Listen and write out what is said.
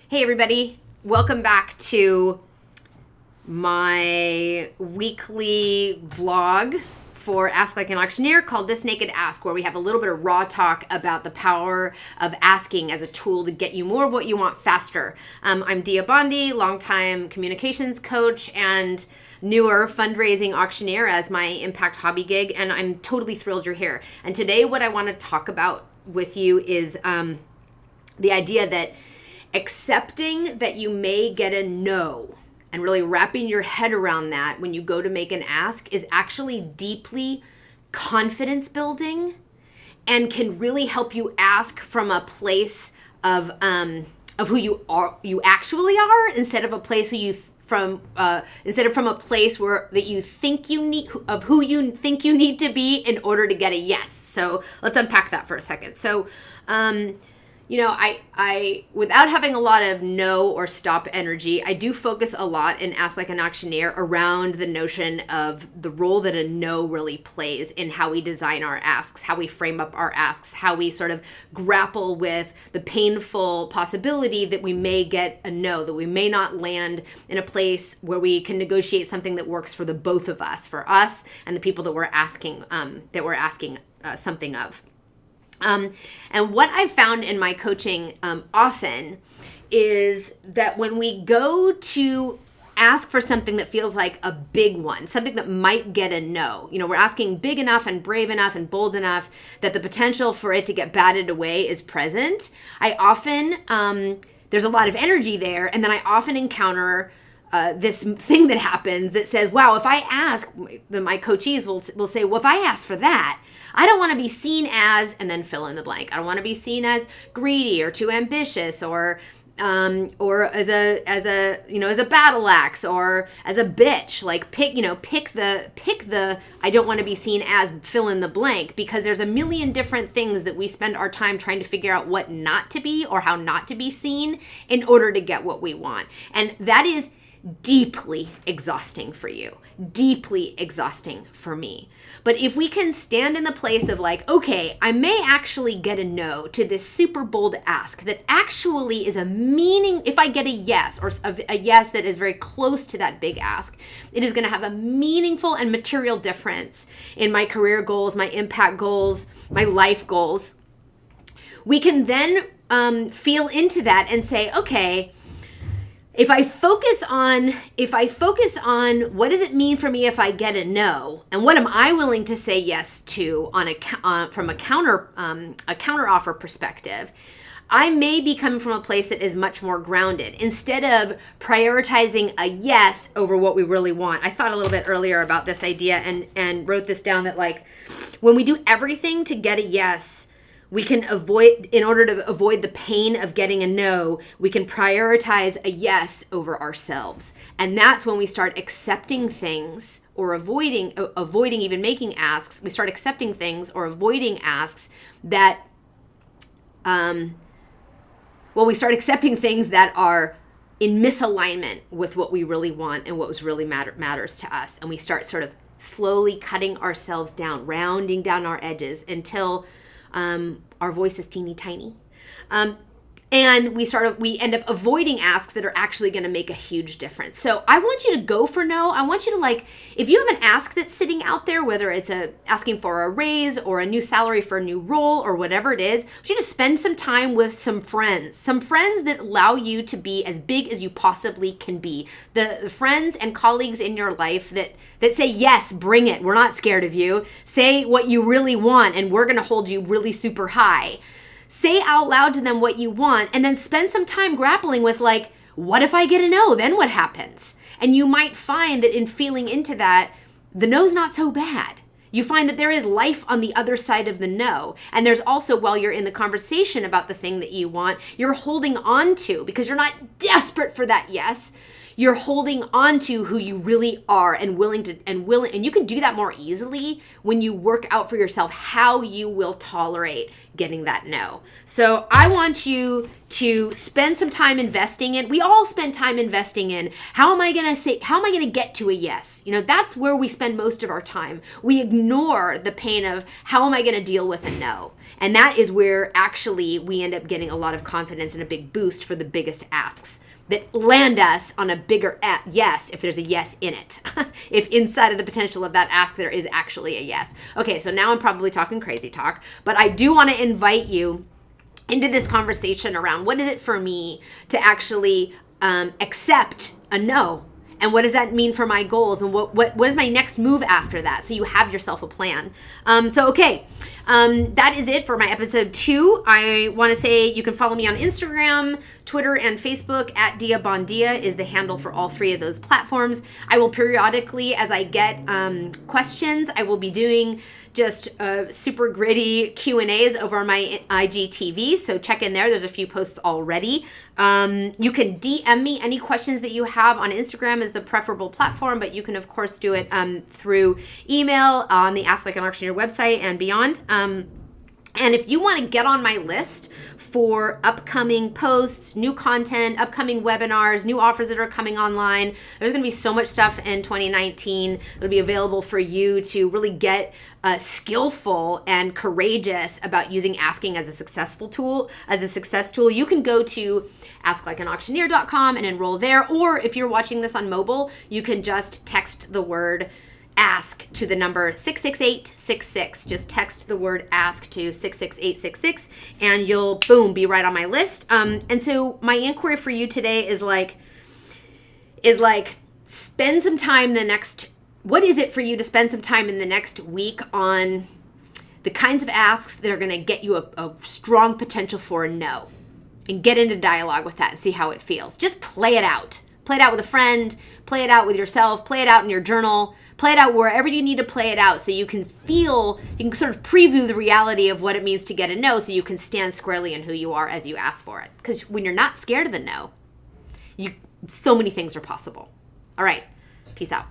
Hey everybody, welcome back to my weekly vlog for Ask Like an Auctioneer called This Naked Ask, where we have a little bit of raw talk about the power of asking as a tool to get you more of what you want faster. I'm Dia Bondi, longtime communications coach and newer fundraising auctioneer as my impact hobby gig, and I'm totally thrilled you're here. And today what I want to talk about with you is the idea that accepting that you may get a no and really wrapping your head around that when you go to make an ask is actually deeply confidence building and can really help you ask from a place of who you actually are, instead of a place from a place where that you think you need, of who you think you need to be in order to get a yes. So let's unpack that for a second. So I without having a lot of no or stop energy, I do focus a lot in Ask Like an Auctioneer around the notion of the role that a no really plays in how we design our asks, how we frame up our asks, how we sort of grapple with the painful possibility that we may get a no, that we may not land in a place where we can negotiate something that works for the both of us, for us and the people that we're asking something of. And what I've found in my coaching often is that when we go to ask for something that feels like a big one, something that might get a no, we're asking big enough and brave enough and bold enough that the potential for it to get batted away is present. I often, there's a lot of energy there, and then I often encounter this thing that happens that says, wow, if I ask, my coachees will say, well, if I ask for that, I don't want to be seen as, and then fill in the blank. I don't want to be seen as greedy or too ambitious or as a battle axe or as a bitch. Like pick the I don't want to be seen as fill in the blank, because there's a million different things that we spend our time trying to figure out what not to be or how not to be seen in order to get what we want. And that is deeply exhausting for you, deeply exhausting for me. But if we can stand in the place of like, okay, I may actually get a no to this super bold ask that actually is if I get a yes, or a yes that is very close to that big ask, it is going to have a meaningful and material difference in my career goals, my impact goals, my life goals. We can then feel into that and say, okay, if I focus on what does it mean for me if I get a no, and what am I willing to say yes to from a counter offer perspective, I may be coming from a place that is much more grounded instead of prioritizing a yes over what we really want. I thought a little bit earlier about this idea and wrote this down, that like when we do everything to get a yes, we can in order to avoid the pain of getting a no, we can prioritize a yes over ourselves. And that's when we start accepting things or avoiding even making asks. We start accepting things or avoiding asks that, we start accepting things that are in misalignment with what we really want and what really matters to us. And we start sort of slowly cutting ourselves down, rounding down our edges until our voice is teeny tiny. And we end up avoiding asks that are actually going to make a huge difference. So I want you to go for no. I want you to, if you have an ask that's sitting out there, whether it's asking for a raise or a new salary for a new role or whatever it is, I want you to spend some time with some friends that allow you to be as big as you possibly can be. The friends and colleagues in your life that say, yes, bring it. We're not scared of you. Say what you really want, and we're going to hold you really super high. Say out loud to them what you want, and then spend some time grappling with, like, what if I get a no? Then what happens? And you might find that in feeling into that, the no's not so bad. You find that there is life on the other side of the no. And there's also, while you're in the conversation about the thing that you want, you're holding on to, because you're not desperate for that yes, you're holding on to who you really are and and you can do that more easily when you work out for yourself how you will tolerate getting that no. So I want you to spend some time investing in. We all spend time investing in how am I going to get to a yes? That's where we spend most of our time. We ignore the pain of how am I going to deal with a no? And that is where actually we end up getting a lot of confidence and a big boost for the biggest asks that land us on a bigger yes if there's a yes in it. If inside of the potential of that ask there is actually a yes. Okay, so now I'm probably talking crazy talk, but I do want to invite you into this conversation around what is it for me to actually accept a no, and what does that mean for my goals, and what is my next move after that, so you have yourself a plan. That is it for my episode 2. I want to say you can follow me on Instagram, Twitter, and Facebook at Dia Bondia is the handle for all 3 of those platforms. I will periodically, as I get questions, I will be doing just super gritty Q&As over on my IGTV. So check in there. There's a few posts already. You can DM me any questions that you have on Instagram is the preferable platform, but you can of course do it through email on the Ask Like an Auctioneer website and beyond. And if you want to get on my list for upcoming posts, new content, upcoming webinars, new offers that are coming online, there's going to be so much stuff in 2019 that'll be available for you to really get skillful and courageous about using asking as a success tool. You can go to asklikeanauctioneer.com and enroll there. Or if you're watching this on mobile, you can just text the word ask to the number 66866. Just text the word ask to 66866 and you'll be right on my list. And so my inquiry for you today is spend some time what is it for you to spend some time in the next week on the kinds of asks that are going to get you a strong potential for a no, and get into dialogue with that and see how it feels. Just play it out. Play it out with a friend, play it out with yourself, play it out in your journal, play it out wherever you need to play it out so you can sort of preview the reality of what it means to get a no, so you can stand squarely in who you are as you ask for it. Because when you're not scared of the no, so many things are possible. All right, peace out.